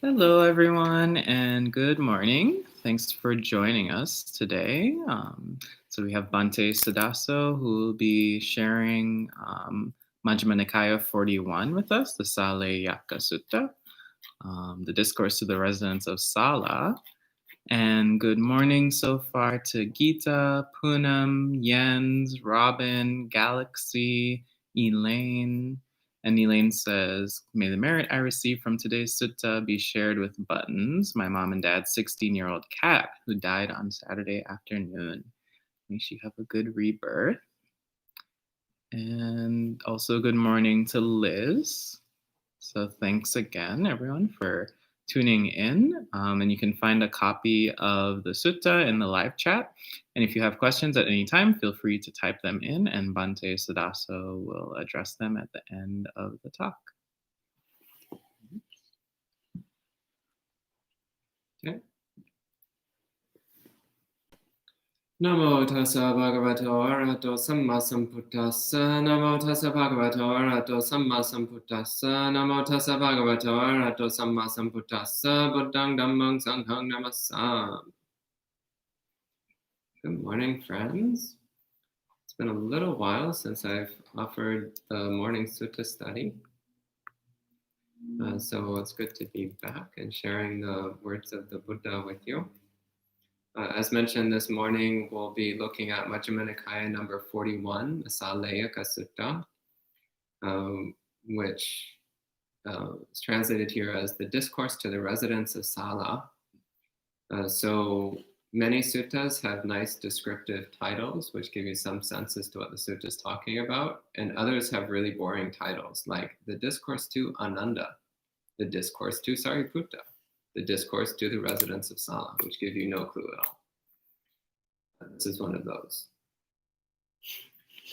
Hello, everyone, and good morning. Thanks for joining us today. So we have Bhante Suddhaso, who will be sharing Majjhima Nikaya 41 with us, the Sālā Sutta, the Discourse to the residents of Sālā. And good morning so far to Gita, Poonam, Jens, Robin, Galaxy, Elaine. And Elaine says, may the merit I receive from today's sutta be shared with Buttons, my mom and dad's 16-year-old cat who died on Saturday afternoon. May she have a good rebirth. And also good morning to Liz. So thanks again, everyone, for tuning in. And you can find a copy of the sutta in the live chat. And if you have questions at any time, feel free to type them in, and Bhante Suddhaso will address them at the end of the talk. Okay. Namo tassa bhagavato arahato samma sambuddhassa. Namo tassa bhagavato arahato samma sambuddhassa. Namo tassa bhagavato arahato samma sambuddhassa. Buddhang dhammang sanghang namassam. Good morning, friends. It's been a little while since I've offered the morning sutta study. So it's good to be back and sharing the words of the Buddha with you. As mentioned this morning, we'll be looking at Majjhima Nikaya number 41, the Sālā Sutta, which is translated here as the Discourse to the residents of Sālā. So many suttas have nice descriptive titles, which give you some sense as to what the sutta is talking about, and others have really boring titles, like the Discourse to Ananda, the Discourse to Sariputta, the Discourse to the residents of Sālā, which give you no clue at all. This is one of those.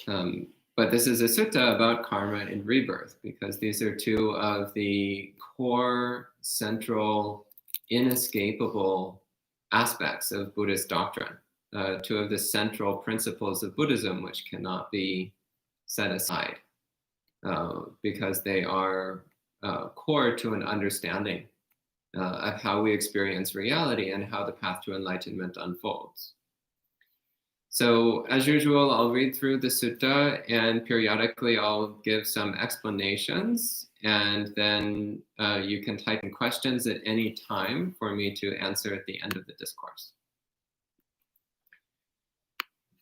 But this is a sutta about karma and rebirth, because these are two of the core, central, inescapable aspects of Buddhist doctrine, two of the central principles of Buddhism, which cannot be set aside, because they are core to an understanding of how we experience reality and how the path to enlightenment unfolds. So as usual, I'll read through the sutta, and periodically I'll give some explanations, and then you can type in questions at any time for me to answer at the end of the discourse.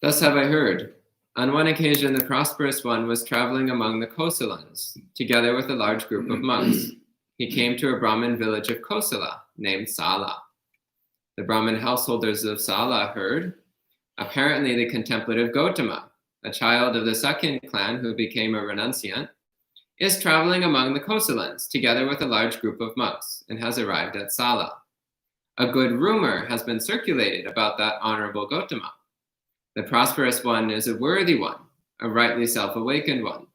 Thus have I heard. On one occasion, the prosperous one was traveling among the Kosalans, together with a large group of monks. He came to a Brahmin village of Kosala, named Sālā. The Brahmin householders of Sālā heard, apparently the contemplative Gautama, a child of the Sakyan clan who became a renunciant, is traveling among the Kosalans, together with a large group of monks, and has arrived at Sālā. A good rumor has been circulated about that honorable Gautama. The prosperous one is a worthy one, a rightly self-awakened one.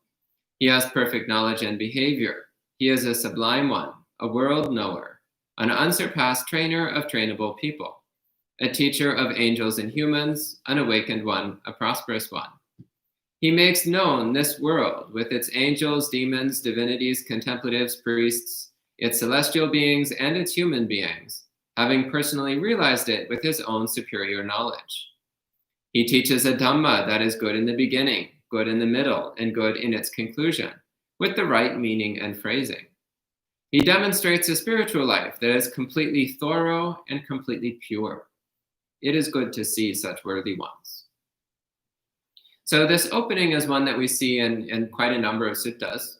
He has perfect knowledge and behavior. He is a sublime one, a world knower, an unsurpassed trainer of trainable people, a teacher of angels and humans, an awakened one, a prosperous one. He makes known this world with its angels, demons, divinities, contemplatives, priests, its celestial beings, and its human beings, having personally realized it with his own superior knowledge. He teaches a Dhamma that is good in the beginning, good in the middle, and good in its conclusion, with the right meaning and phrasing. He demonstrates a spiritual life that is completely thorough and completely pure. It is good to see such worthy ones. So this opening is one that we see in quite a number of suttas.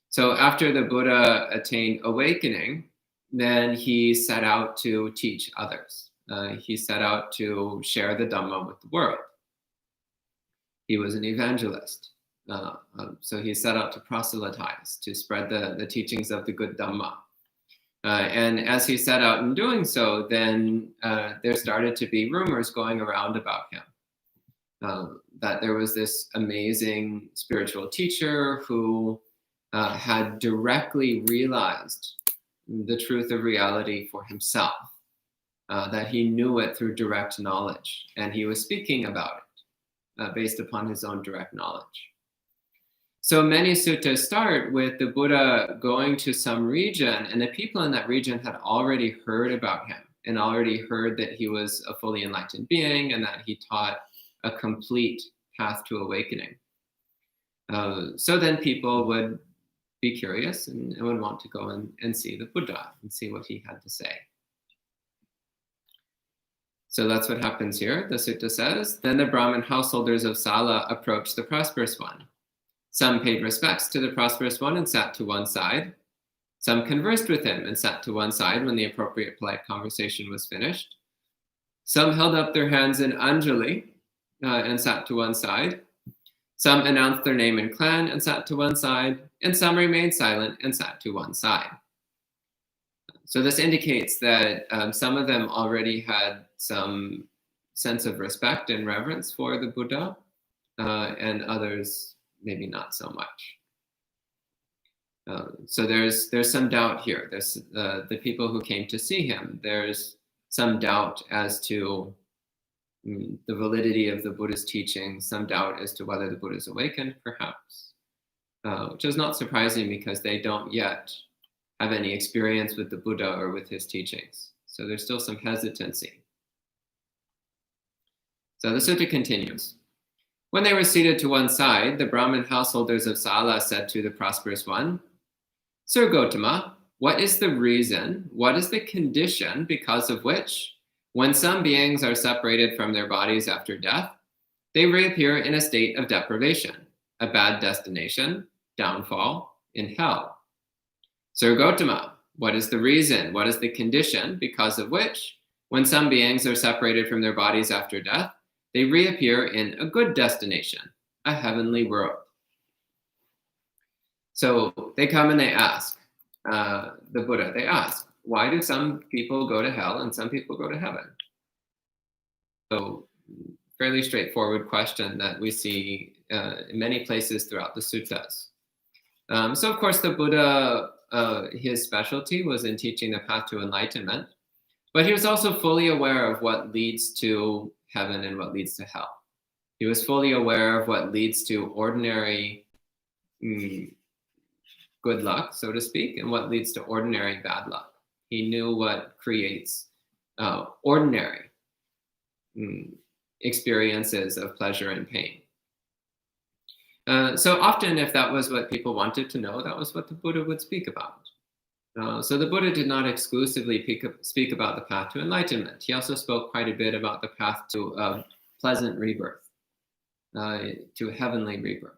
So after the Buddha attained awakening, then he set out to teach others. He set out to share the Dhamma with the world. He was an evangelist. So he set out to proselytize, to spread the teachings of the good Dhamma. And as he set out in doing so, then there started to be rumors going around about him. That there was this amazing spiritual teacher who had directly realized the truth of reality for himself, that he knew it through direct knowledge, and he was speaking about it based upon his own direct knowledge. So many suttas start with the Buddha going to some region, and the people in that region had already heard about him and already heard that he was a fully enlightened being and that he taught a complete path to awakening. So then people would be curious and would want to go and see the Buddha and see what he had to say. So that's what happens here. The sutta says, then the Brahmin householders of Sālā approached the prosperous one. Some paid respects to the prosperous one and sat to one side. Some conversed with him and sat to one side when the appropriate polite conversation was finished. Some held up their hands in Anjali and sat to one side. Some announced their name and clan and sat to one side, and some remained silent and sat to one side. So this indicates that some of them already had some sense of respect and reverence for the Buddha, and others maybe not so much. So there's some doubt here. There's the people who came to see him. There's some doubt as to the validity of the Buddha's teaching, some doubt as to whether the Buddha is awakened, perhaps, which is not surprising because they don't yet have any experience with the Buddha or with his teachings. So there's still some hesitancy. So the sutta continues. When they were seated to one side, the Brahmin householders of Sālā said to the prosperous one, Sir Gotama, what is the reason, what is the condition because of which, when some beings are separated from their bodies after death, they reappear in a state of deprivation, a bad destination, downfall, in hell? Sir Gotama, what is the reason, what is the condition because of which, when some beings are separated from their bodies after death, they reappear in a good destination, a heavenly world? So they come and they ask the Buddha, they ask, why do some people go to hell and some people go to heaven? So fairly straightforward question that we see in many places throughout the suttas. So of course the Buddha, his specialty was in teaching the path to enlightenment, but he was also fully aware of what leads to heaven and what leads to hell. He was fully aware of what leads to ordinary good luck, so to speak, and what leads to ordinary bad luck. He knew what creates ordinary experiences of pleasure and pain. So often, if that was what people wanted to know, that was what the Buddha would speak about. So the Buddha did not exclusively speak about the path to enlightenment. He also spoke quite a bit about the path to pleasant rebirth, to heavenly rebirth.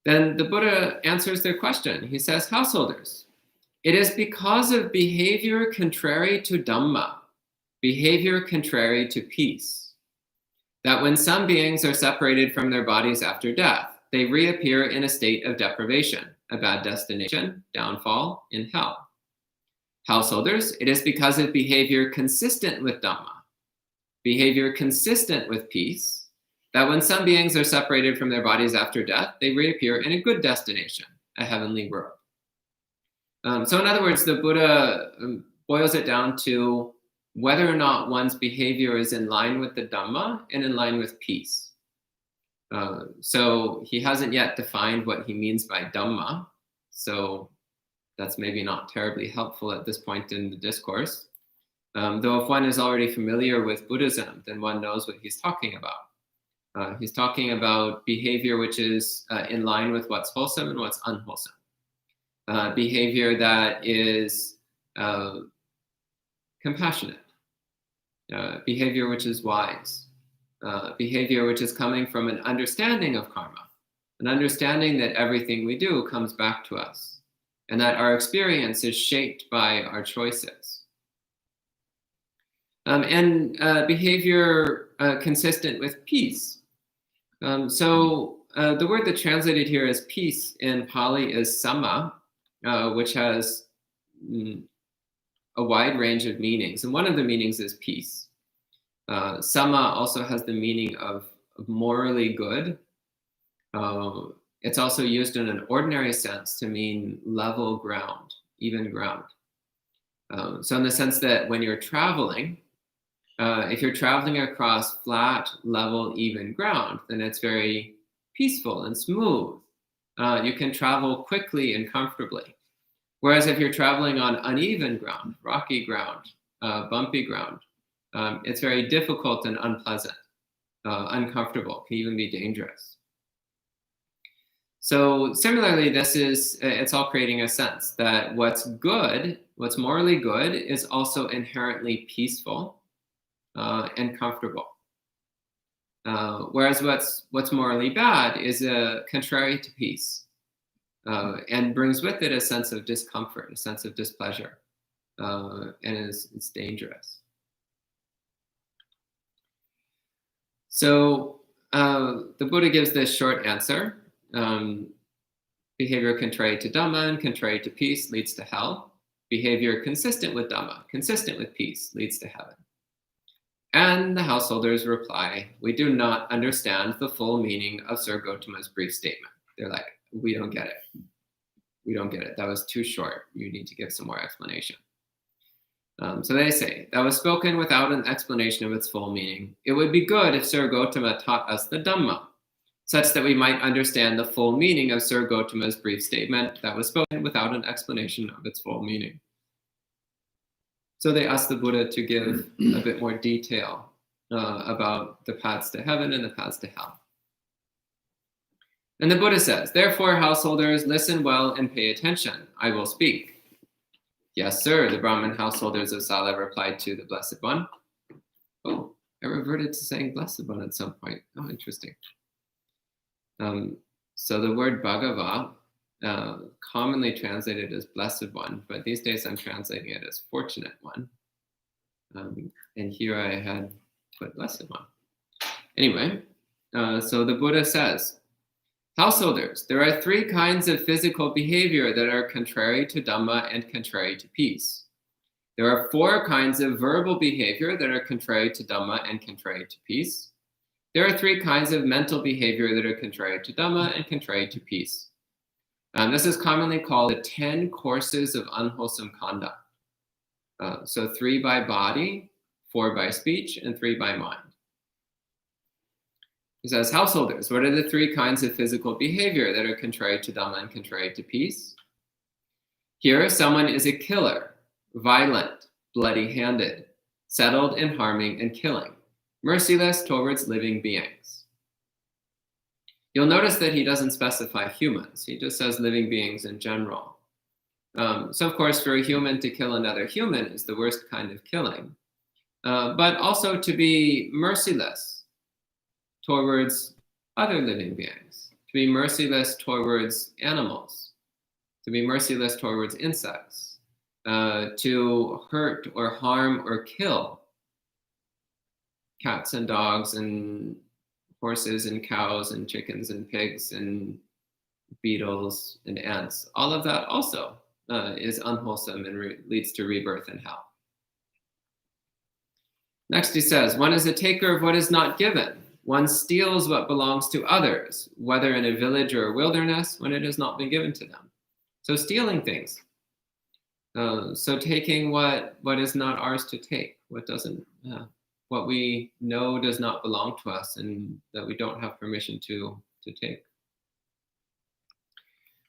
Then the Buddha answers their question. He says, householders, it is because of behavior contrary to Dhamma, behavior contrary to peace, that when some beings are separated from their bodies after death, they reappear in a state of deprivation, a bad destination, downfall, in hell. Householders, it is because of behavior consistent with Dhamma, behavior consistent with peace, that when some beings are separated from their bodies after death, they reappear in a good destination, a heavenly world. So in other words, the Buddha boils it down to whether or not one's behavior is in line with the Dhamma and in line with peace. So he hasn't yet defined what he means by Dhamma. So that's maybe not terribly helpful at this point in the discourse. Though if one is already familiar with Buddhism, then one knows what he's talking about. He's talking about behavior which is in line with what's wholesome and what's unwholesome. Behavior that is compassionate. Behavior which is wise. Behavior which is coming from an understanding of karma. An understanding that everything we do comes back to us. And that our experience is shaped by our choices. And behavior consistent with peace. So the word that's translated here as peace in Pali is sama, which has a wide range of meanings. And one of the meanings is peace. Sama also has the meaning of morally good. It's also used in an ordinary sense to mean level ground, even ground. So in the sense that when you're traveling, If you're traveling across flat, level, even ground, then it's very peaceful and smooth. You can travel quickly and comfortably. Whereas if you're traveling on uneven ground, rocky ground, bumpy ground, it's very difficult and unpleasant, uncomfortable, can even be dangerous. So similarly, it's all creating a sense that what's good, what's morally good, is also inherently peaceful and comfortable. Whereas what's morally bad is contrary to peace and brings with it a sense of discomfort, a sense of displeasure, and it's dangerous. So the Buddha gives this short answer. Behavior contrary to Dhamma and contrary to peace leads to hell. Behavior consistent with Dhamma, consistent with peace, leads to heaven. And the householders reply, we do not understand the full meaning of Sir Gautama's brief statement. They're like, we don't get it. We don't get it. That was too short. You need to give some more explanation. So they say, that was spoken without an explanation of its full meaning. It would be good if Sir Gautama taught us the Dhamma, such that we might understand the full meaning of Sir Gautama's brief statement that was spoken without an explanation of its full meaning. So they asked the Buddha to give a bit more detail about the paths to heaven and the paths to hell. And the Buddha says, therefore, householders, listen well and pay attention. I will speak. Yes, sir, the Brahmin householders of Sālā replied to the Blessed One. Oh, I reverted to saying Blessed One at some point. Oh, interesting. So the word Bhagava, commonly translated as Blessed One, but these days I'm translating it as Fortunate One. And here I had put Blessed One. Anyway, so the Buddha says, householders, there are three kinds of physical behavior that are contrary to Dhamma and contrary to peace. There are four kinds of verbal behavior that are contrary to Dhamma and contrary to peace. There are three kinds of mental behavior that are contrary to Dhamma and contrary to peace. This is commonly called the 10 courses of unwholesome conduct. So 3 by body, 4 by speech, and 3 by mind. He says, householders, what are the three kinds of physical behavior that are contrary to Dhamma and contrary to peace? Here, someone is a killer, violent, bloody-handed, settled in harming and killing, merciless towards living beings. You'll notice that he doesn't specify humans. He just says living beings in general. So, of course, for a human to kill another human is the worst kind of killing. But also to be merciless towards other living beings, to be merciless towards animals, to be merciless towards insects, to hurt or harm or kill cats and dogs and horses and cows and chickens and pigs and beetles and ants. All of that also is unwholesome and leads to rebirth in hell. Next he says, one is a taker of what is not given. One steals what belongs to others, whether in a village or a wilderness, when it has not been given to them. So stealing things. So taking what is not ours to take, what we know does not belong to us and that we don't have permission to take.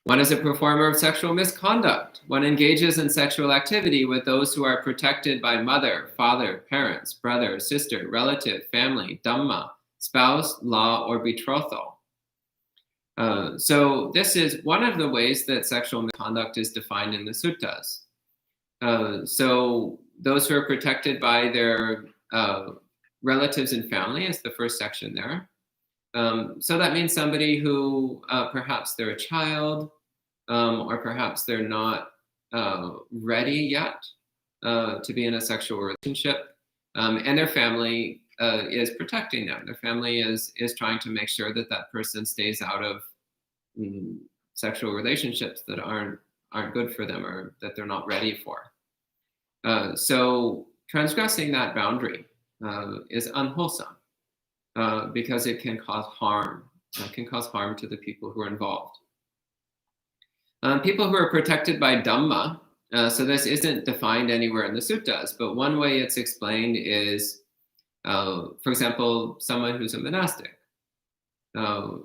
One is a performer of sexual misconduct. One engages in sexual activity with those who are protected by mother, father, parents, brother, sister, relative, family, Dhamma, spouse, law, or betrothal. So this is one of the ways that sexual misconduct is defined in the suttas. So those who are protected by their relatives and family is the first section there. So that means somebody who perhaps they're a child, or perhaps they're not ready yet to be in a sexual relationship, and their family is protecting them. Their family is trying to make sure that that person stays out of sexual relationships that aren't good for them or that they're not ready for. So transgressing that boundary is unwholesome because it can cause harm. It can cause harm to the people who are involved. People who are protected by Dhamma, so this isn't defined anywhere in the suttas, but one way it's explained is For example, someone who's a monastic.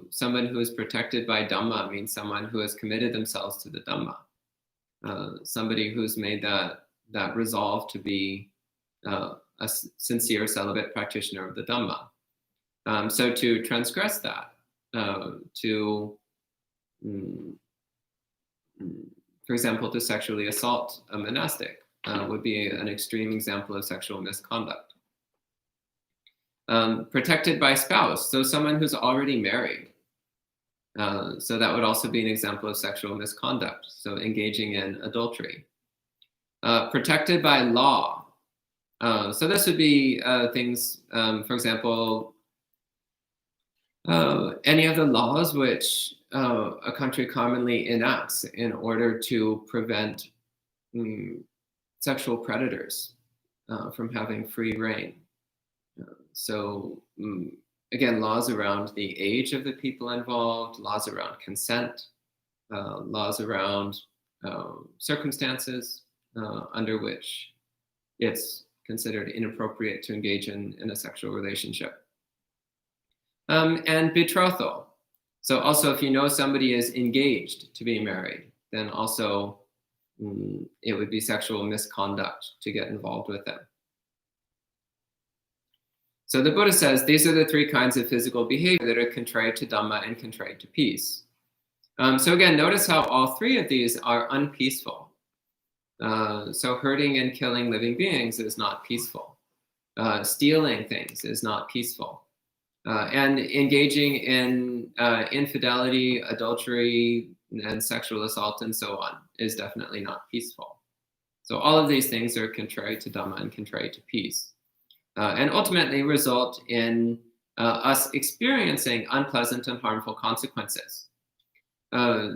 Someone who is protected by Dhamma means someone who has committed themselves to the Dhamma. Somebody who's made that resolve to be a sincere celibate practitioner of the Dhamma. So to transgress that, for example, to sexually assault a monastic would be an extreme example of sexual misconduct. Protected by spouse, so someone who's already married. So that would also be an example of sexual misconduct, so engaging in adultery. Protected by law. So this would be things, for example, any of the laws which a country commonly enacts in order to prevent sexual predators from having free reign. So again, laws around the age of the people involved, laws around consent, laws around circumstances under which it's considered inappropriate to engage in a sexual relationship. And betrothal. So also if you know somebody is engaged to be married, then also it would be sexual misconduct to get involved with them. So the Buddha says these are the three kinds of physical behavior that are contrary to Dhamma and contrary to peace. So again, notice how all three of these are unpeaceful. So hurting and killing living beings is not peaceful. Stealing things is not peaceful. And engaging in infidelity, adultery, and sexual assault and so on is definitely not peaceful. So all of these things are contrary to Dhamma and contrary to peace. And ultimately result in us experiencing unpleasant and harmful consequences.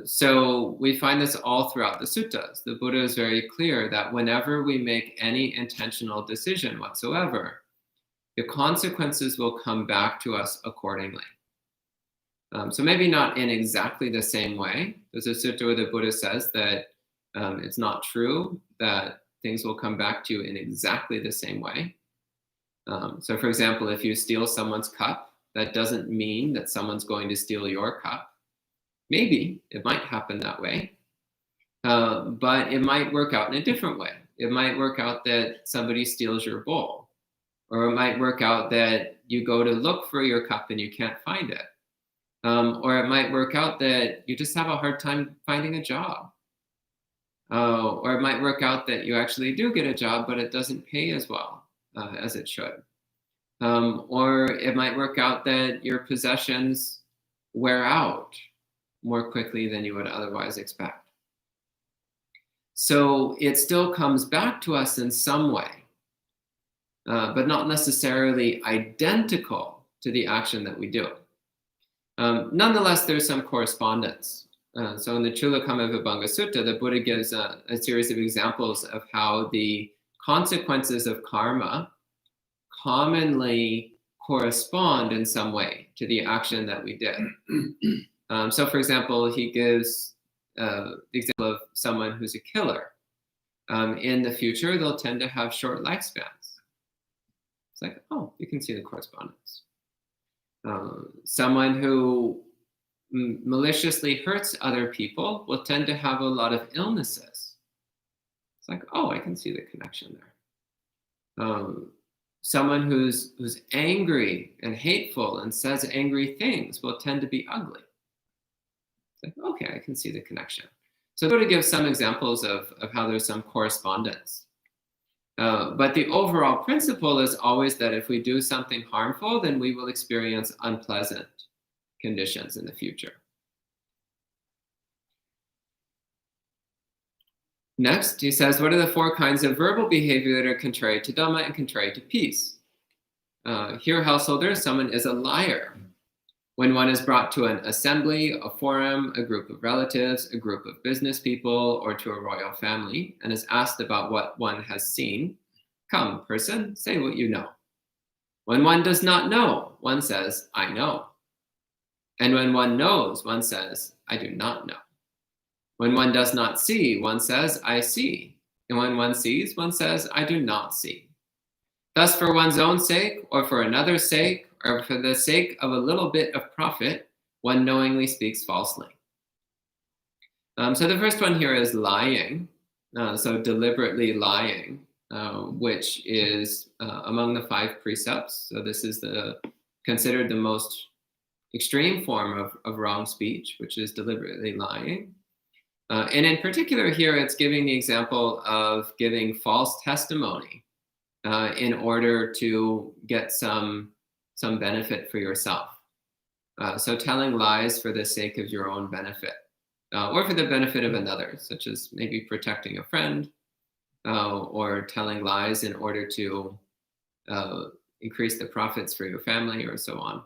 So we find this all throughout the suttas. The Buddha is very clear that whenever we make any intentional decision whatsoever, the consequences will come back to us accordingly. So maybe not in exactly the same way. There's a sutta where the Buddha says that it's not true that things will come back to you in exactly the same way. So for example, if you steal someone's cup, that doesn't mean that someone's going to steal your cup. Maybe it might happen that way, but it might work out in a different way. It might work out that somebody steals your bowl, or it might work out that you go to look for your cup and you can't find it. Or it might work out that you just have a hard time finding a job. Or it might work out that you actually do get a job, but it doesn't pay as well as it should. Or it might work out that your possessions wear out more quickly than you would otherwise expect. So it still comes back to us in some way, but not necessarily identical to the action that we do. Nonetheless, there's some correspondence. So in the Chulakamma Vibhanga Sutta, the Buddha gives a series of examples of how the consequences of karma commonly correspond in some way to the action that we did. So for example, he gives the example of someone who's a killer. In the future, they'll tend to have short lifespans. It's like, oh, you can see the correspondence. Someone who maliciously hurts other people will tend to have a lot of illnesses. It's like, oh, I can see the connection there. Someone who's angry and hateful and says angry things will tend to be ugly. It's like, okay, I can see the connection. So I'm going to give some examples of how there's some correspondence. But the overall principle is always that if we do something harmful, then we will experience unpleasant conditions in the future. Next, he says, what are the four kinds of verbal behavior that are contrary to Dhamma and contrary to peace? Here, householder, someone is a liar. When one is brought to an assembly, a forum, a group of relatives, a group of business people, or to a royal family, and is asked about what one has seen, come, person, say what you know. When one does not know, one says, I know. And when one knows, one says, I do not know. When one does not see, one says, I see. And when one sees, one says, I do not see. Thus, for one's own sake, or for another's sake, or for the sake of a little bit of profit, one knowingly speaks falsely. So the first one here is lying, so deliberately lying, which is among the 5 precepts. So this is considered the most extreme form of wrong speech, which is deliberately lying. And in particular here, it's giving the example of giving false testimony in order to get some benefit for yourself. So telling lies for the sake of your own benefit, or for the benefit of another, such as maybe protecting a friend, or telling lies in order to increase the profits for your family, or so on.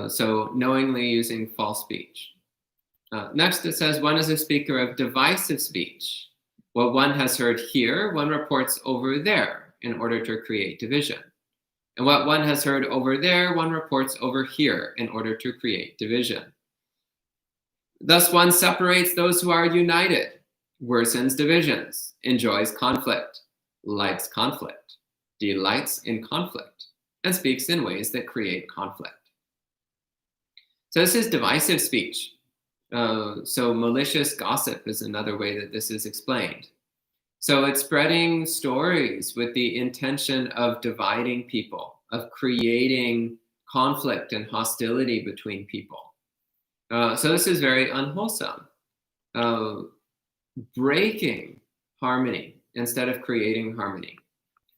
So knowingly using false speech. Next, it says, one is a speaker of divisive speech. What one has heard here, one reports over there in order to create division. And what one has heard over there, one reports over here in order to create division. Thus one separates those who are united, worsens divisions, enjoys conflict, likes conflict, delights in conflict, and speaks in ways that create conflict. So this is divisive speech. So malicious gossip is another way that this is explained. So it's spreading stories with the intention of dividing people, of creating conflict and hostility between people. So this is very unwholesome. Breaking harmony instead of creating harmony.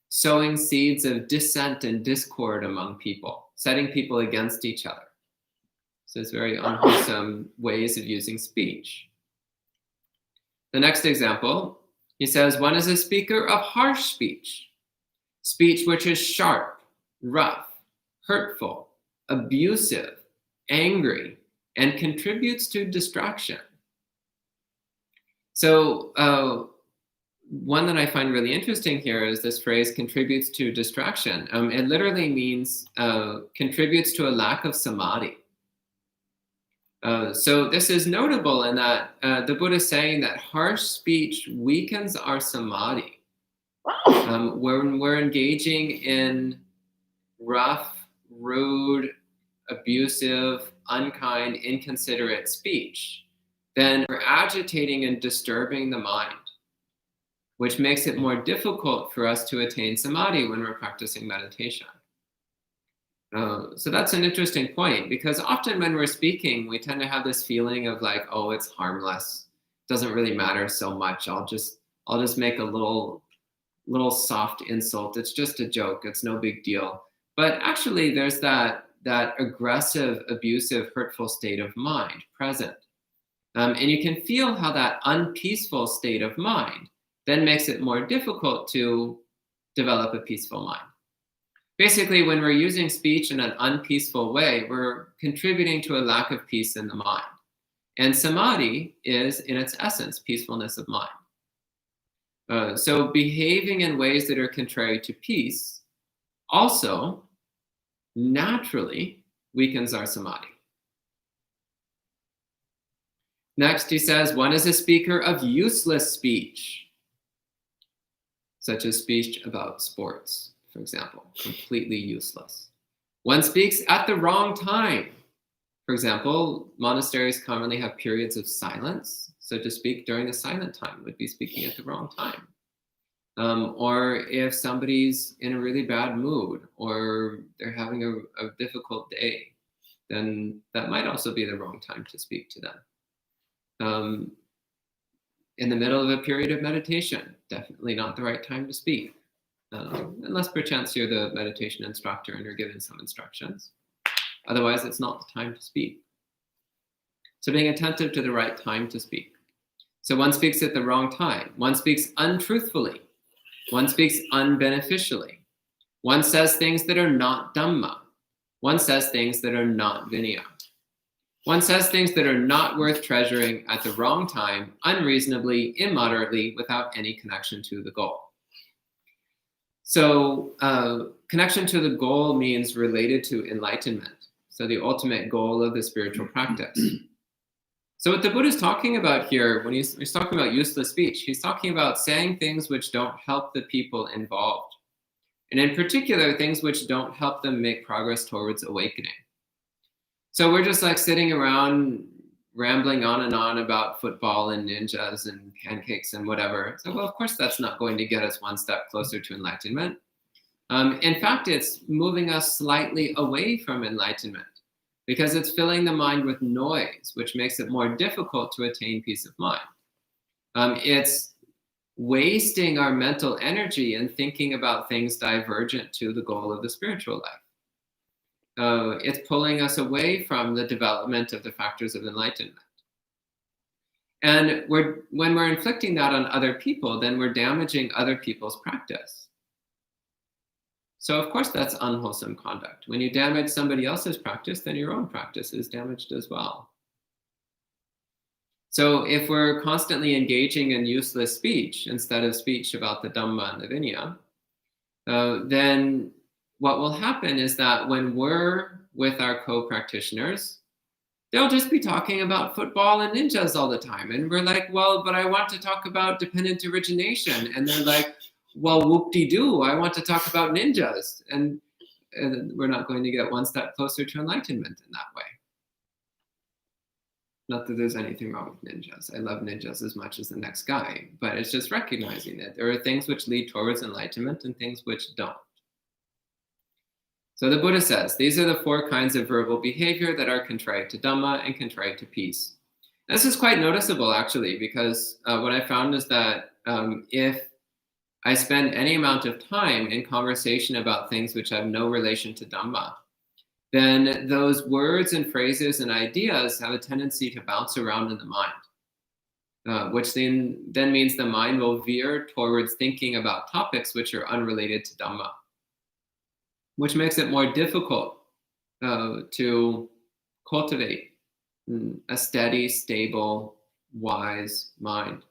Sowing seeds of dissent and discord among people, setting people against each other. So it's very unwholesome ways of using speech. The next example, he says, one is a speaker of harsh speech, speech which is sharp, rough, hurtful, abusive, angry, and contributes to distraction. So one that I find really interesting here is this phrase, contributes to distraction. It literally means contributes to a lack of samadhi. So this is notable in that the Buddha is saying that harsh speech weakens our samadhi. When we're engaging in rough, rude, abusive, unkind, inconsiderate speech, then we're agitating and disturbing the mind, which makes it more difficult for us to attain samadhi when we're practicing meditation. So that's an interesting point, because often when we're speaking, we tend to have this feeling of like, oh, it's harmless. It doesn't really matter so much. I'll just make a little soft insult. It's just a joke. It's no big deal. But actually, there's that aggressive, abusive, hurtful state of mind present. And you can feel how that unpeaceful state of mind then makes it more difficult to develop a peaceful mind. Basically, when we're using speech in an unpeaceful way, we're contributing to a lack of peace in the mind. And samadhi is, in its essence, peacefulness of mind. So behaving in ways that are contrary to peace also naturally weakens our samadhi. Next, he says, one is a speaker of useless speech, such as speech about sports, for example, completely useless. One speaks at the wrong time. For example, monasteries commonly have periods of silence. So to speak during the silent time would be speaking at the wrong time. Or if somebody's in a really bad mood or they're having a difficult day, then that might also be the wrong time to speak to them. In the middle of a period of meditation, definitely not the right time to speak. Unless perchance you're the meditation instructor and you're given some instructions. Otherwise, it's not the time to speak. So being attentive to the right time to speak. So one speaks at the wrong time. One speaks untruthfully. One speaks unbeneficially. One says things that are not Dhamma. One says things that are not Vinaya. One says things that are not worth treasuring at the wrong time, unreasonably, immoderately, without any connection to the goal. So connection to the goal means related to enlightenment. So the ultimate goal of the spiritual practice. So what the Buddha is talking about here, when he's talking about useless speech, he's talking about saying things which don't help the people involved. and in particular, things which don't help them make progress towards awakening. So we're just like sitting around rambling on and on about football and ninjas and pancakes and whatever. So, well, of course, that's not going to get us one step closer to enlightenment. In fact, it's moving us slightly away from enlightenment because it's filling the mind with noise, which makes it more difficult to attain peace of mind. It's wasting our mental energy in thinking about things divergent to the goal of the spiritual life. It's pulling us away from the development of the factors of enlightenment. And when we're inflicting that on other people, then we're damaging other people's practice. So of course that's unwholesome conduct. When you damage somebody else's practice, then your own practice is damaged as well. So if we're constantly engaging in useless speech instead of speech about the Dhamma and the Vinaya, then what will happen is that when we're with our co-practitioners, they'll just be talking about football and ninjas all the time. And we're like, well, but I want to talk about dependent origination. And they're like, well, whoop-de-doo, I want to talk about ninjas. And we're not going to get one step closer to enlightenment in that way. Not that there's anything wrong with ninjas. I love ninjas as much as the next guy, but it's just recognizing that there are things which lead towards enlightenment and things which don't. So the Buddha says, these are the 4 kinds of verbal behavior that are contrary to Dhamma and contrary to peace. This is quite noticeable, actually, because what I found is that if I spend any amount of time in conversation about things which have no relation to Dhamma, then those words and phrases and ideas have a tendency to bounce around in the mind, which then means the mind will veer towards thinking about topics which are unrelated to Dhamma, which makes it more difficult to cultivate a steady, stable, wise mind.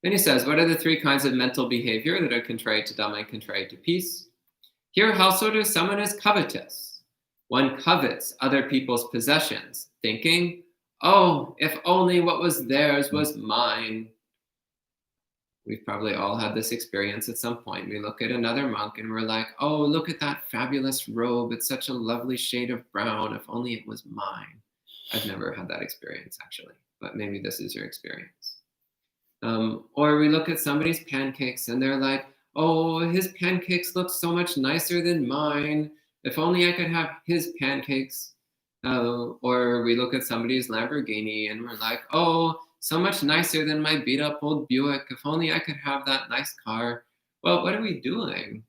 Then he says, what are the 3 kinds of mental behavior that are contrary to Dhamma and contrary to peace? Here, householder, someone is covetous. One covets other people's possessions, thinking, oh, if only what was theirs was mine. We've probably all had this experience at some point. We look at another monk and we're like, oh, look at that fabulous robe. It's such a lovely shade of brown. If only it was mine. I've never had that experience, actually, but maybe this is your experience. Or we look at somebody's pancakes and they're like, oh, his pancakes look so much nicer than mine. If only I could have his pancakes. Or we look at somebody's Lamborghini and we're like, oh, so much nicer than my beat up old Buick. If only I could have that nice car. Well, what are we doing?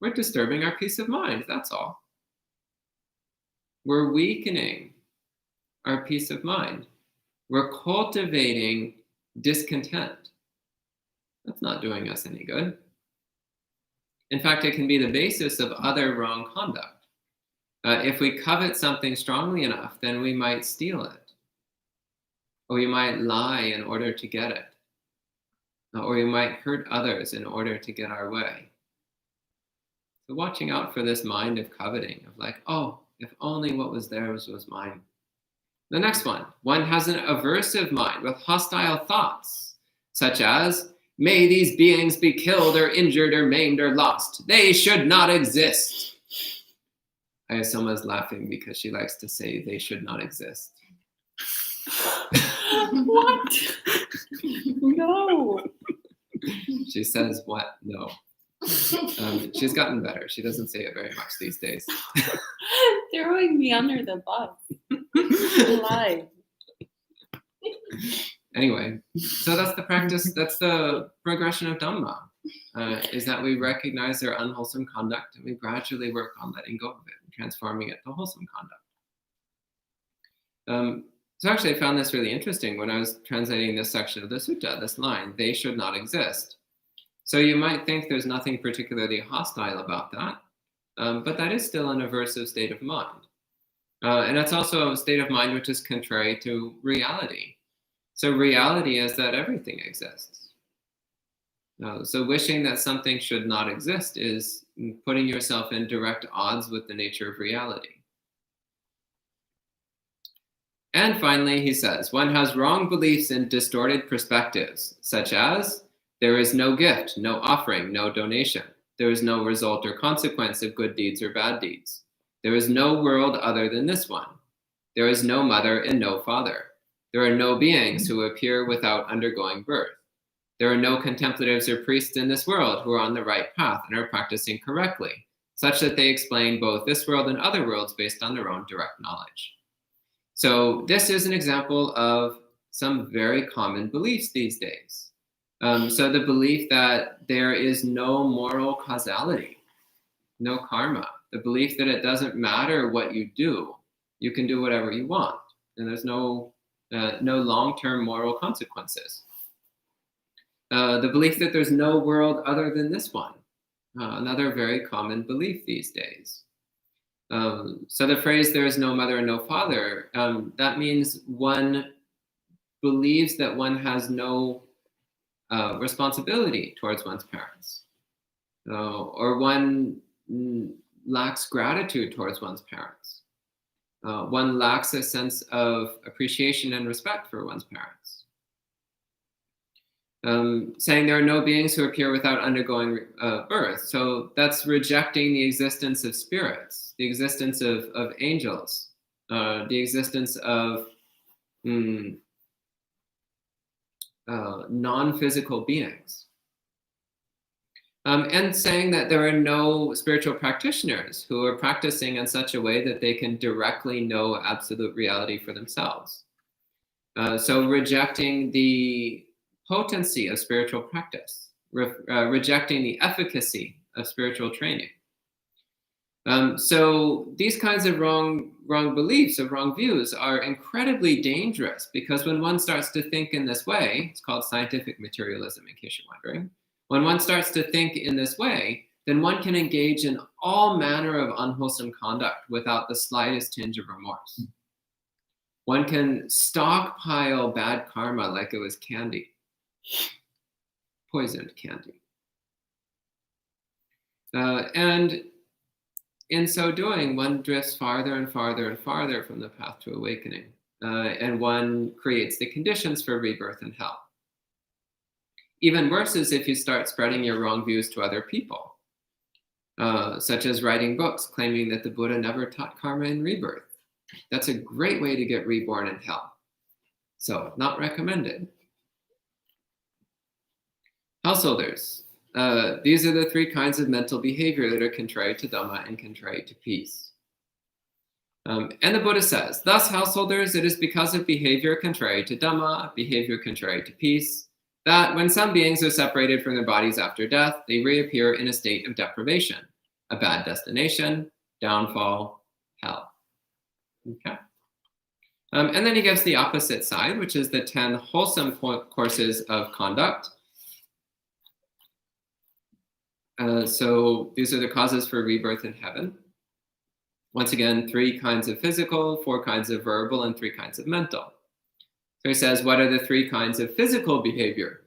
We're disturbing our peace of mind, that's all. We're weakening our peace of mind. We're cultivating discontent. That's not doing us any good. In fact, it can be the basis of other wrong conduct. If we covet something strongly enough, then we might steal it. Or we might lie in order to get it. Or we might hurt others in order to get our way. So watching out for this mind of coveting, of like, oh, if only what was theirs was mine. The next one has an aversive mind with hostile thoughts, such as, may these beings be killed or injured or maimed or lost. They should not exist. I have someone's laughing because she likes to say they should not exist. What? No. She says what? No. She's gotten better. She doesn't say it very much these days. Throwing me under the bus. Live. Anyway, so that's the practice, that's the progression of Dhamma, is that we recognize their unwholesome conduct and we gradually work on letting go of it and transforming it to wholesome conduct. So actually I found this really interesting when I was translating this section of the sutta, this line, they should not exist. So you might think there's nothing particularly hostile about that, but that is still an aversive state of mind. And that's also a state of mind which is contrary to reality. So reality is that everything exists. So wishing that something should not exist is putting yourself in direct odds with the nature of reality. And finally, he says, one has wrong beliefs and distorted perspectives, such as, There is no gift, no offering, no donation. There is no result or consequence of good deeds or bad deeds. There is no world other than this one. There is no mother and no father. There are no beings who appear without undergoing birth. There are no contemplatives or priests in this world who are on the right path and are practicing correctly, such that they explain both this world and other worlds based on their own direct knowledge. So this is an example of some very common beliefs these days. So the belief that there is no moral causality, no karma, the belief that it doesn't matter what you do, you can do whatever you want, and there's no long-term moral consequences. The belief that there's no world other than this one, another very common belief these days. So the phrase, there is no mother and no father, that means one believes that one has no responsibility towards one's parents, or one lacks gratitude towards one's parents. One lacks a sense of appreciation and respect for one's parents. Saying there are no beings who appear without undergoing birth. So that's rejecting the existence of spirits, the existence of angels, the existence of non-physical beings. And saying that there are no spiritual practitioners who are practicing in such a way that they can directly know absolute reality for themselves. So rejecting the potency of spiritual practice, rejecting the efficacy of spiritual training. So these kinds of wrong beliefs, of wrong views, are incredibly dangerous, because when one starts to think in this way, it's called scientific materialism, in case you're wondering. When one starts to think in this way, then one can engage in all manner of unwholesome conduct without the slightest tinge of remorse. One can stockpile bad karma like it was candy, poisoned candy. And in so doing, one drifts farther and farther and farther from the path to awakening, and one creates the conditions for rebirth in hell. Even worse is if you start spreading your wrong views to other people, such as writing books claiming that the Buddha never taught karma and rebirth. That's a great way to get reborn in hell. So, not recommended. Householders. These are the three kinds of mental behavior that are contrary to Dhamma and contrary to peace. And the Buddha says, thus, householders, it is because of behavior contrary to Dhamma, behavior contrary to peace, that when some beings are separated from their bodies after death, they reappear in a state of deprivation, a bad destination, downfall, hell. Okay. And then he gives the opposite side, which is the 10 wholesome courses of conduct. So these are the causes for rebirth in heaven. Once again, 3 kinds of physical, 4 kinds of verbal, and 3 kinds of mental. So he says, what are the 3 kinds of physical behavior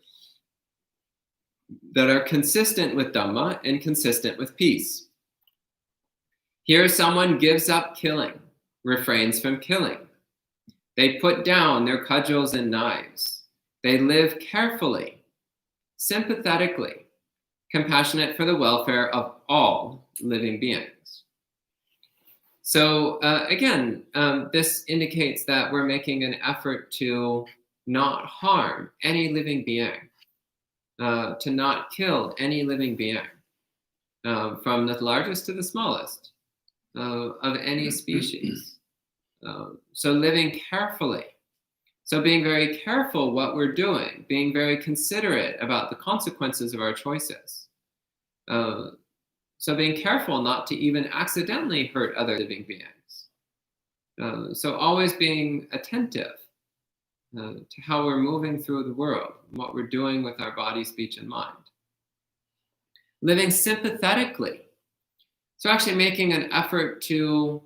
that are consistent with Dhamma and consistent with peace? Here, someone gives up killing, refrains from killing. They put down their cudgels and knives. They live carefully, sympathetically, compassionate for the welfare of all living beings. So again, this indicates that we're making an effort to not harm any living being, to not kill any living being, from the largest to the smallest of any species. So living carefully. So being very careful what we're doing, being very considerate about the consequences of our choices. So being careful not to even accidentally hurt other living beings. So always being attentive to how we're moving through the world, what we're doing with our body, speech, and mind. Living sympathetically. So actually making an effort to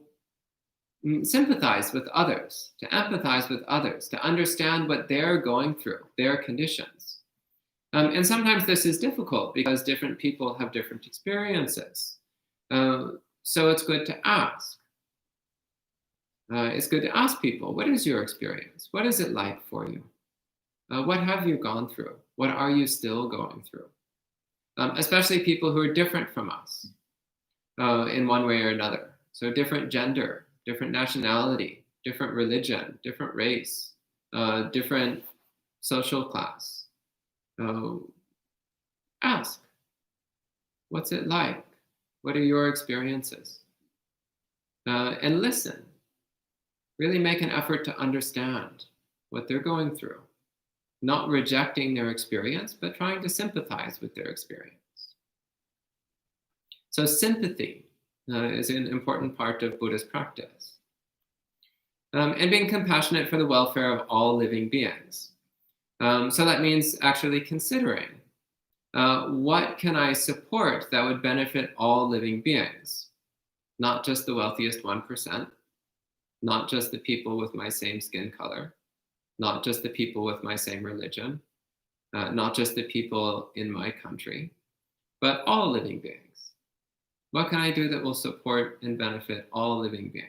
sympathize with others, to empathize with others, to understand what they're going through, their conditions. And sometimes this is difficult because different people have different experiences. So it's good to ask. It's good to ask people, what is your experience? What is it like for you? What have you gone through? What are you still going through? Especially people who are different from us in one way or another. So different gender, different nationality, different religion, different race, different social class. Ask, what's it like? What are your experiences? And listen. Really make an effort to understand what they're going through. Not rejecting their experience, but trying to sympathize with their experience. So sympathy is an important part of Buddhist practice. And being compassionate for the welfare of all living beings. So that means actually considering, what can I support that would benefit all living beings? Not just the wealthiest 1%, not just the people with my same skin color, not just the people with my same religion, not just the people in my country, but all living beings. What can I do that will support and benefit all living beings?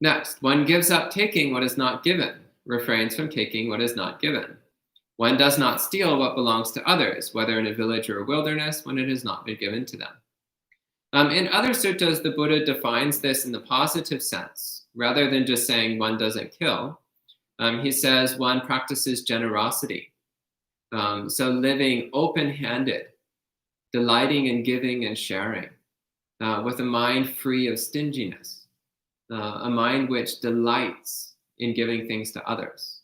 Next, one gives up taking what is not given, refrains from taking what is not given. One does not steal what belongs to others, whether in a village or a wilderness, when it has not been given to them. In other suttas, the Buddha defines this in the positive sense. Rather than just saying one doesn't kill, he says one practices generosity. So living open-handed, delighting in giving and sharing, with a mind free of stinginess, a mind which delights in giving things to others.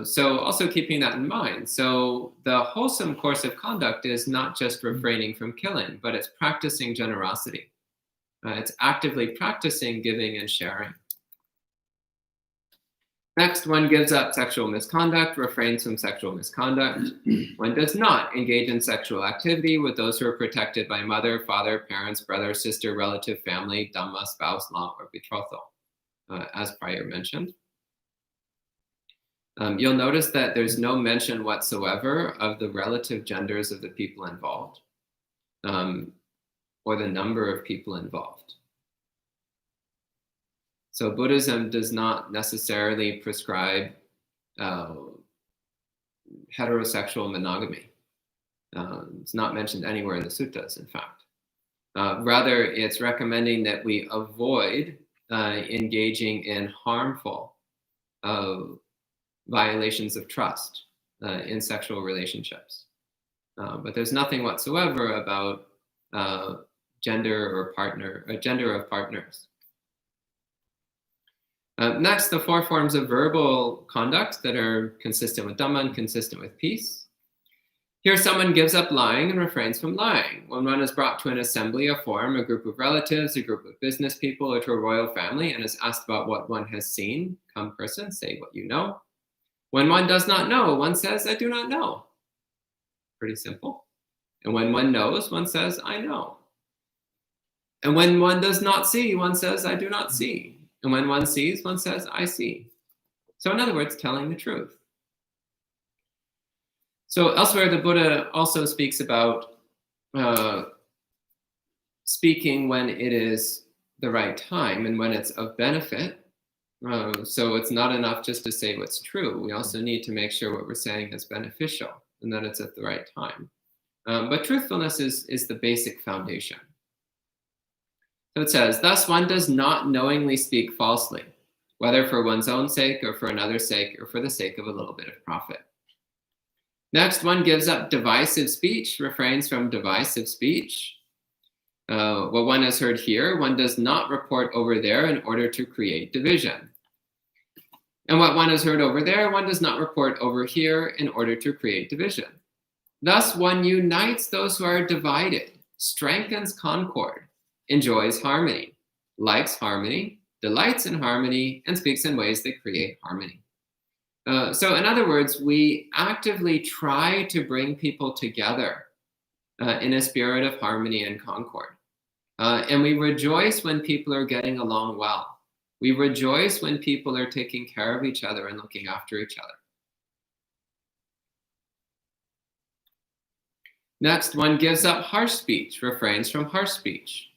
So also keeping that in mind. So the wholesome course of conduct is not just refraining from killing, but it's practicing generosity. It's actively practicing giving and sharing. Next, one gives up sexual misconduct, refrains from sexual misconduct. One does not engage in sexual activity with those who are protected by mother, father, parents, brother, sister, relative, family, Dhamma, spouse, law, or betrothal, as prior mentioned. You'll notice that there's no mention whatsoever of the relative genders of the people involved, or the number of people involved. So Buddhism does not necessarily prescribe heterosexual monogamy. It's not mentioned anywhere in the suttas, in fact. Rather, it's recommending that we avoid engaging in harmful violations of trust in sexual relationships. But there's nothing whatsoever about gender of partners. Next, the 4 forms of verbal conduct that are consistent with Dhamma and consistent with peace. Here, someone gives up lying and refrains from lying. When one is brought to an assembly, a forum, a group of relatives, a group of business people, or to a royal family, and is asked about what one has seen, come person, say what you know. When one does not know, one says, I do not know. Pretty simple. And when one knows, one says, I know. And when one does not see, one says, I do not see. And when one sees, one says, I see. So in other words, telling the truth. So elsewhere, the Buddha also speaks about speaking when it is the right time and when it's of benefit. So it's not enough just to say what's true. We also need to make sure what we're saying is beneficial and that it's at the right time. But truthfulness is the basic foundation. So it says, thus one does not knowingly speak falsely, whether for one's own sake or for another's sake or for the sake of a little bit of profit. Next, one gives up divisive speech, refrains from divisive speech. What one has heard here, one does not report over there in order to create division. And what one has heard over there, one does not report over here in order to create division. Thus, one unites those who are divided, strengthens concord, enjoys harmony, likes harmony, delights in harmony, and speaks in ways that create harmony. So in other words, we actively try to bring people together in a spirit of harmony and concord. And we rejoice when people are getting along well. We rejoice when people are taking care of each other and looking after each other. Next, one gives up harsh speech, refrains from harsh speech.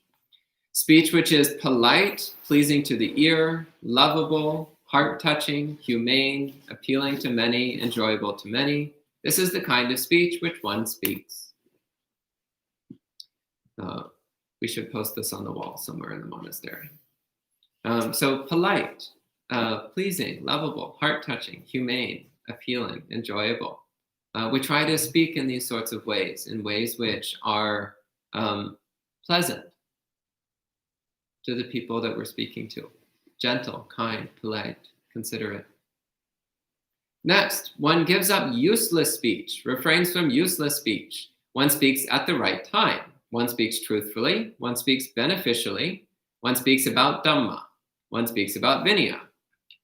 Speech which is polite, pleasing to the ear, lovable, heart-touching, humane, appealing to many, enjoyable to many. This is the kind of speech which one speaks. We should post this on the wall somewhere in the monastery. So polite, pleasing, lovable, heart-touching, humane, appealing, enjoyable. We try to speak in these sorts of ways, in ways which are pleasant to the people that we're speaking to. Gentle, kind, polite, considerate. Next, one gives up useless speech, refrains from useless speech. One speaks at the right time. One speaks truthfully. One speaks beneficially. One speaks about Dhamma. One speaks about Vinaya.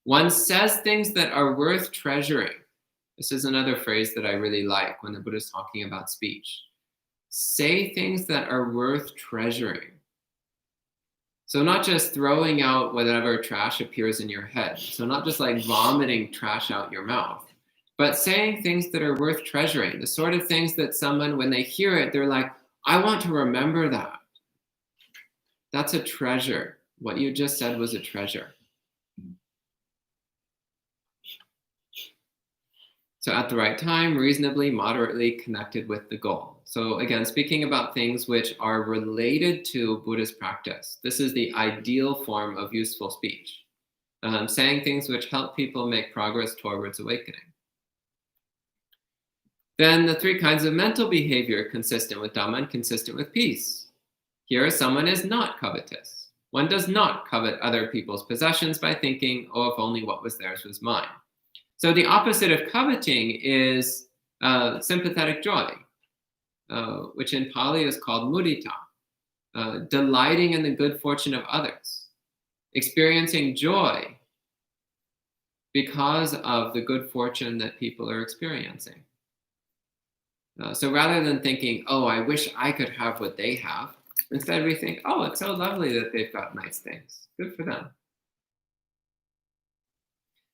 One says things that are worth treasuring. This is another phrase that I really like when the Buddha is talking about speech. Say things that are worth treasuring. So not just throwing out whatever trash appears in your head. So not just like vomiting trash out your mouth, but saying things that are worth treasuring. The sort of things that someone, when they hear it, they're like, I want to remember that. That's a treasure. What you just said was a treasure. So at the right time, reasonably, moderately connected with the goal. So again, speaking about things which are related to Buddhist practice. This is the ideal form of useful speech. Saying things which help people make progress towards awakening. Then the three kinds of mental behavior consistent with Dhamma and consistent with peace. Here, someone is not covetous. One does not covet other people's possessions by thinking, oh, if only what was theirs was mine. So the opposite of coveting is sympathetic joy, which in Pali is called mudita, delighting in the good fortune of others, experiencing joy because of the good fortune that people are experiencing. So rather than thinking, oh, I wish I could have what they have, instead we think, oh, it's so lovely that they've got nice things. Good for them.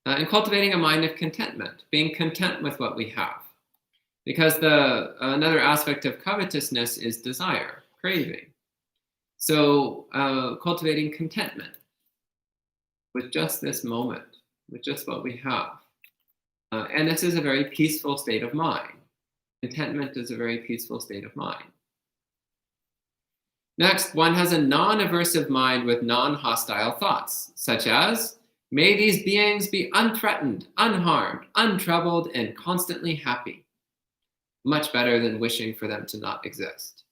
And cultivating a mind of contentment, being content with what we have. Because another aspect of covetousness is desire, craving. So cultivating contentment with just this moment, with just what we have. And this is a very peaceful state of mind. Contentment is a very peaceful state of mind. Next, one has a non-aversive mind with non-hostile thoughts, such as, may these beings be unthreatened, unharmed, untroubled, and constantly happy. Much better than wishing for them to not exist.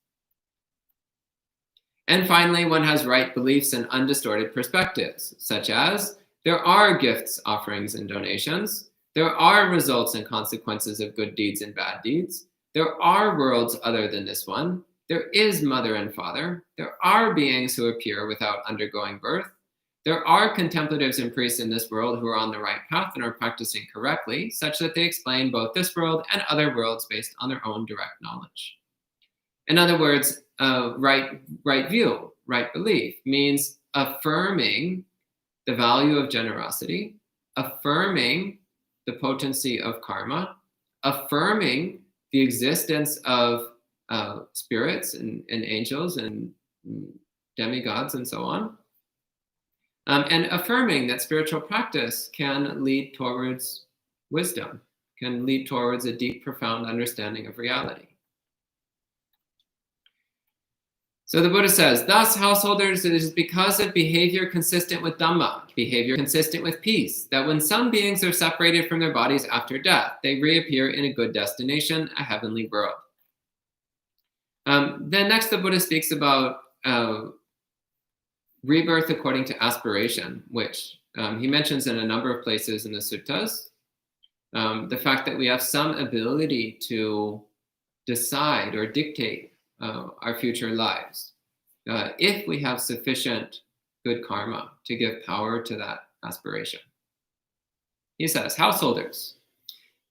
And finally, one has right beliefs and undistorted perspectives, such as, there are gifts, offerings, and donations. There are results and consequences of good deeds and bad deeds. There are worlds other than this one. There is mother and father. There are beings who appear without undergoing birth. There are contemplatives and priests in this world who are on the right path and are practicing correctly, such that they explain both this world and other worlds based on their own direct knowledge. In other words, right view, right belief means affirming the value of generosity, affirming the potency of karma, affirming the existence of spirits and angels and demigods and so on, and affirming that spiritual practice can lead towards wisdom, can lead towards a deep, profound understanding of reality. So the Buddha says, thus, householders, it is because of behavior consistent with Dhamma, behavior consistent with peace, that when some beings are separated from their bodies after death, they reappear in a good destination, a heavenly world. Then next, the Buddha speaks about rebirth according to aspiration, which he mentions in a number of places in the suttas. The fact that we have some ability to decide or dictate our future lives, if we have sufficient good karma to give power to that aspiration. He says, householders,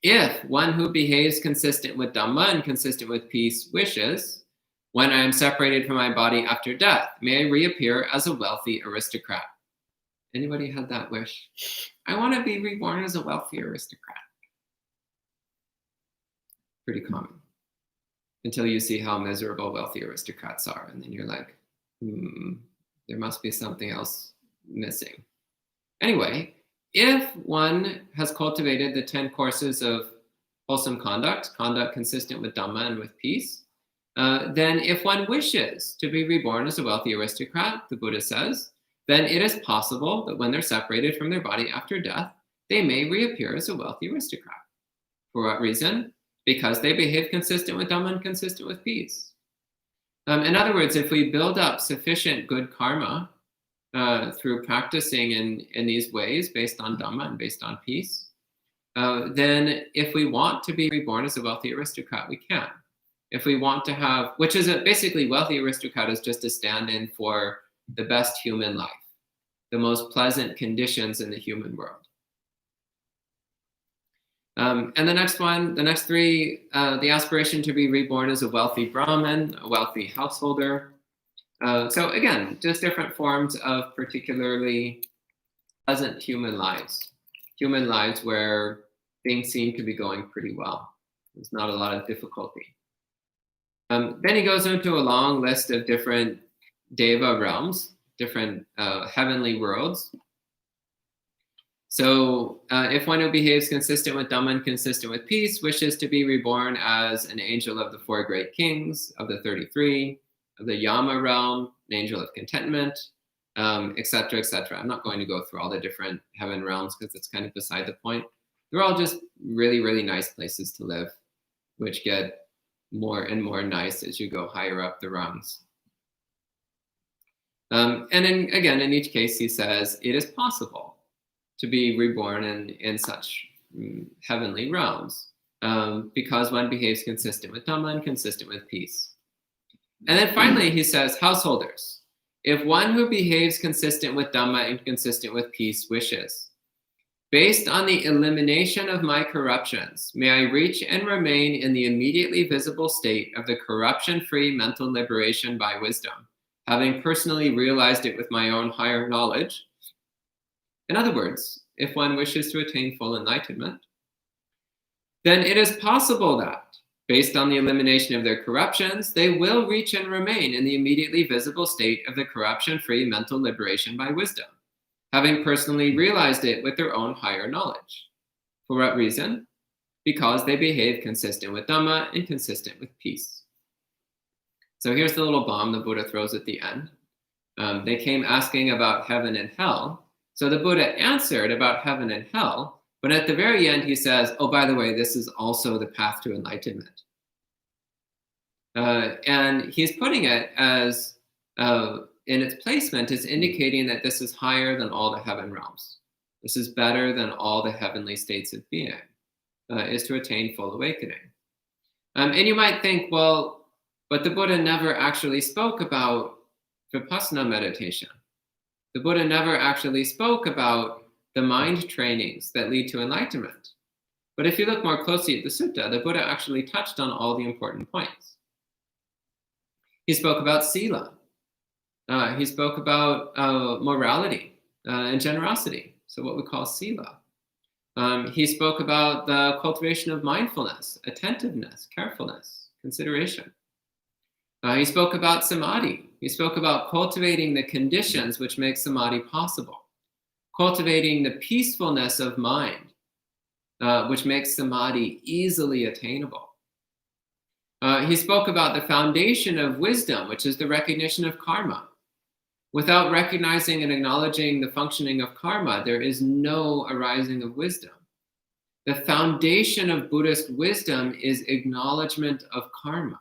if one who behaves consistent with Dhamma and consistent with peace wishes, when I am separated from my body after death, may I reappear as a wealthy aristocrat. Anybody had that wish? I want to be reborn as a wealthy aristocrat. Pretty common. Until you see how miserable wealthy aristocrats are. And then you're like, there must be something else missing. Anyway, if one has cultivated the 10 courses of wholesome conduct consistent with Dhamma and with peace, then if one wishes to be reborn as a wealthy aristocrat, the Buddha says, then it is possible that when they're separated from their body after death, they may reappear as a wealthy aristocrat. For what reason? Because they behave consistent with Dhamma and consistent with peace. In other words, if we build up sufficient good karma through practicing in these ways based on Dhamma and based on peace, then if we want to be reborn as a wealthy aristocrat, we can. If we want to have, which is basically wealthy aristocrat is just a stand-in for the best human life, the most pleasant conditions in the human world. And the next one, the next three, the aspiration to be reborn as a wealthy Brahmin, a wealthy householder. So again, just different forms of particularly pleasant human lives where things seem to be going pretty well. There's not a lot of difficulty. Then he goes into a long list of different deva realms, different heavenly worlds. So if one who behaves consistent with Dhamma and consistent with peace wishes to be reborn as an angel of the 4 great kings, of the 33, of the Yama realm, an angel of contentment, etc., etc. I'm not going to go through all the different heaven realms because it's kind of beside the point. They're all just really, really nice places to live, which get more and more nice as you go higher up the rungs. And then again, in each case, he says it is possible to be reborn in such heavenly realms because one behaves consistent with Dhamma and consistent with peace. And then finally, he says, householders, if one who behaves consistent with Dhamma and consistent with peace wishes, based on the elimination of my corruptions, may I reach and remain in the immediately visible state of the corruption-free mental liberation by wisdom, having personally realized it with my own higher knowledge. In other words, if one wishes to attain full enlightenment, then it is possible that, based on the elimination of their corruptions, they will reach and remain in the immediately visible state of the corruption-free mental liberation by wisdom, having personally realized it with their own higher knowledge. For what reason? Because they behave consistent with Dhamma and consistent with peace. So here's the little bomb the Buddha throws at the end. They came asking about heaven and hell. So the Buddha answered about heaven and hell, but at the very end he says, oh, by the way, this is also the path to enlightenment. And he's putting it as, in its placement, is indicating that this is higher than all the heaven realms. This is better than all the heavenly states of being, is to attain full awakening. And you might think, well, but the Buddha never actually spoke about vipassana meditation. The Buddha never actually spoke about the mind trainings that lead to enlightenment. But if you look more closely at the sutta, the Buddha actually touched on all the important points. He spoke about Sālā. He spoke about morality and generosity, so what we call Sālā. He spoke about the cultivation of mindfulness, attentiveness, carefulness, consideration. He spoke about samadhi. He spoke about cultivating the conditions which make samadhi possible, cultivating the peacefulness of mind, which makes samadhi easily attainable. He spoke about the foundation of wisdom, which is the recognition of karma. Without recognizing and acknowledging the functioning of karma, there is no arising of wisdom. The foundation of Buddhist wisdom is acknowledgement of karma.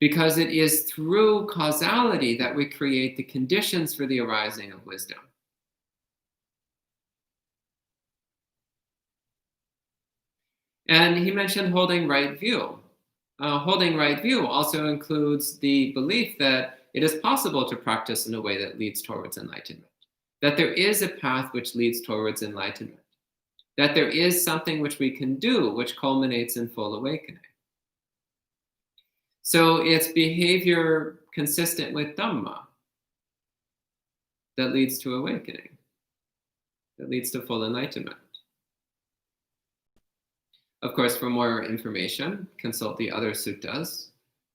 Because it is through causality that we create the conditions for the arising of wisdom. And he mentioned holding right view. Holding right view also includes the belief that it is possible to practice in a way that leads towards enlightenment. That there is a path which leads towards enlightenment. That there is something which we can do which culminates in full awakening. So it's behavior consistent with Dhamma that leads to awakening, that leads to full enlightenment. Of course, for more information, consult the other suttas.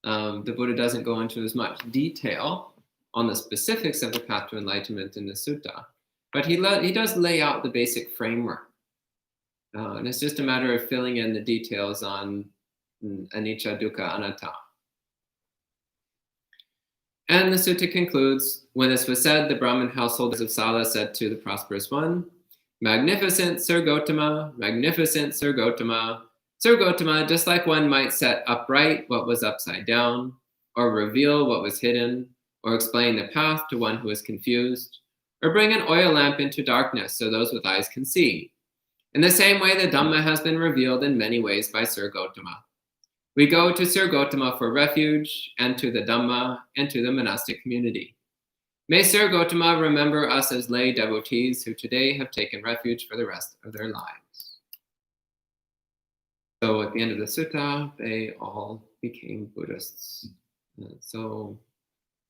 The Buddha doesn't go into as much detail on the specifics of the path to enlightenment in the sutta, But he does lay out the basic framework. And it's just a matter of filling in the details on anicca, dukkha, anatta. And the sutta concludes, when this was said, the Brahmin householders of Sālā said to the prosperous one, "Magnificent Sir Gautama, magnificent Sir Gautama. Sir Gautama, just like one might set upright what was upside down, or reveal what was hidden, or explain the path to one who is confused, or bring an oil lamp into darkness so those with eyes can see. In the same way, the Dhamma has been revealed in many ways by Sir Gautama. We go to Sir Gautama for refuge, and to the Dhamma, and to the monastic community. May Sir Gautama remember us as lay devotees who today have taken refuge for the rest of their lives." So at the end of the sutta, they all became Buddhists. So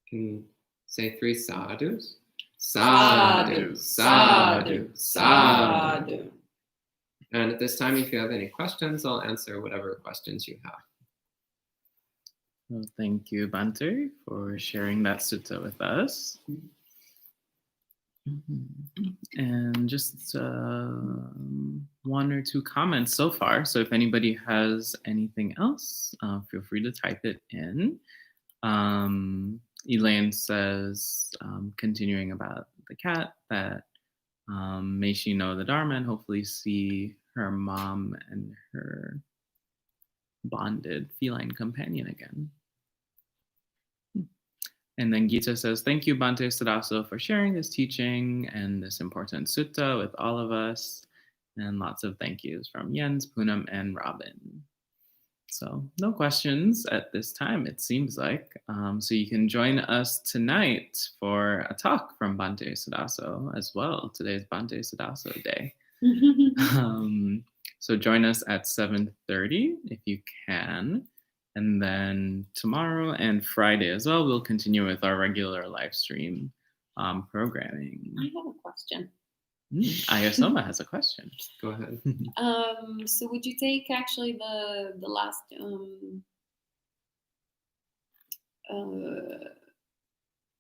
can say 3 sadhus. Sadhu, sadhu, sadhu. And at this time, if you have any questions, I'll answer whatever questions you have. Well, thank you, Bhante, for sharing that sutta with us. And just 1 or 2 comments so far. So if anybody has anything else, feel free to type it in. Elaine says, continuing about the cat, that may she know the Dharma and hopefully see her mom and her bonded feline companion again. And then Gita says, "Thank you, Bhante Suddhaso, for sharing this teaching and this important sutta with all of us." And lots of thank yous from Jens, Poonam, and Robin. So no questions at this time, it seems like. So you can join us tonight for a talk from Bhante Suddhaso as well. Today's Bhante Suddhaso day. So join us at 7:30 if you can. And then tomorrow and Friday as well, we'll continue with our regular live stream programming. I have a question. Ayasoma has a question. Go ahead. So would you take actually the last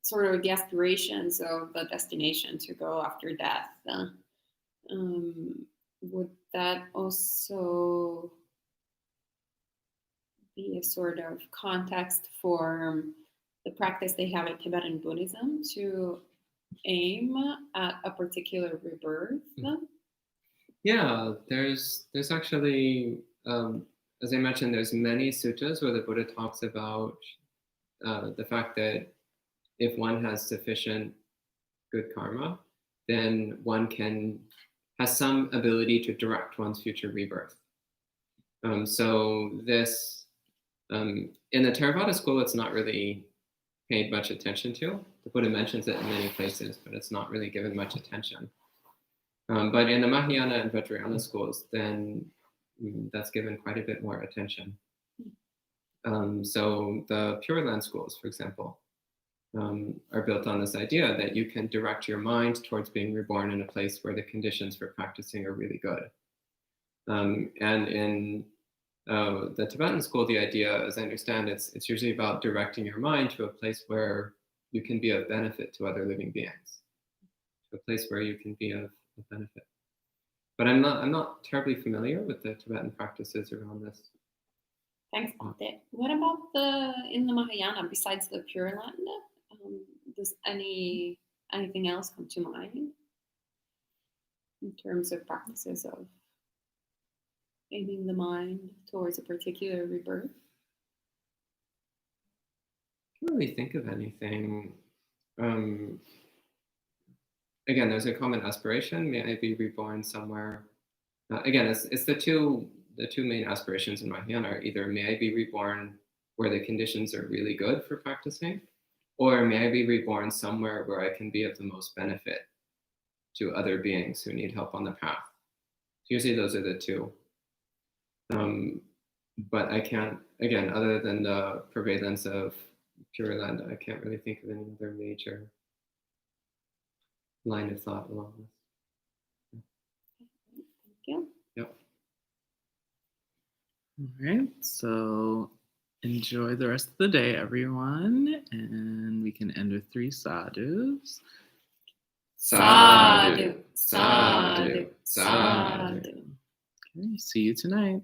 sort of the aspirations of the destination to go after death? Would that also be a sort of context for the practice they have in Tibetan Buddhism to aim at a particular rebirth? Yeah, there's actually, as I mentioned, there's many suttas where the Buddha talks about the fact that if one has sufficient good karma, then one has some ability to direct one's future rebirth. So this, in the Theravada school, it's not really paid much attention to. The Buddha mentions it in many places, but it's not really given much attention. But in the Mahayana and Vajrayana schools, then that's given quite a bit more attention. So the Pure Land schools, for example, are built on this idea that you can direct your mind towards being reborn in a place where the conditions for practicing are really good. And in the Tibetan school, the idea, as I understand, it's usually about directing your mind to a place where you can be of benefit to other living beings, to a place where you can be of benefit. But I'm not terribly familiar with the Tibetan practices around this. Thanks, Bhante. What about in the Mahayana, besides the Pure Land? Does anything else come to mind in terms of practices of aiming the mind towards a particular rebirth? I can't really think of anything. Again, there's a common aspiration. May I be reborn somewhere. Again, it's the two main aspirations in Mahayana are either may I be reborn where the conditions are really good for practicing, or may I be reborn somewhere where I can be of the most benefit to other beings who need help on the path. Usually those are the two. But I can't, again, other than the prevalence of Pure Land, I can't really think of any other major line of thought along this. Thank you. Yep. All right, so enjoy the rest of the day, everyone, and we can end with 3 sadhus. Sadhu, sadhu, sadhu. Okay, see you tonight.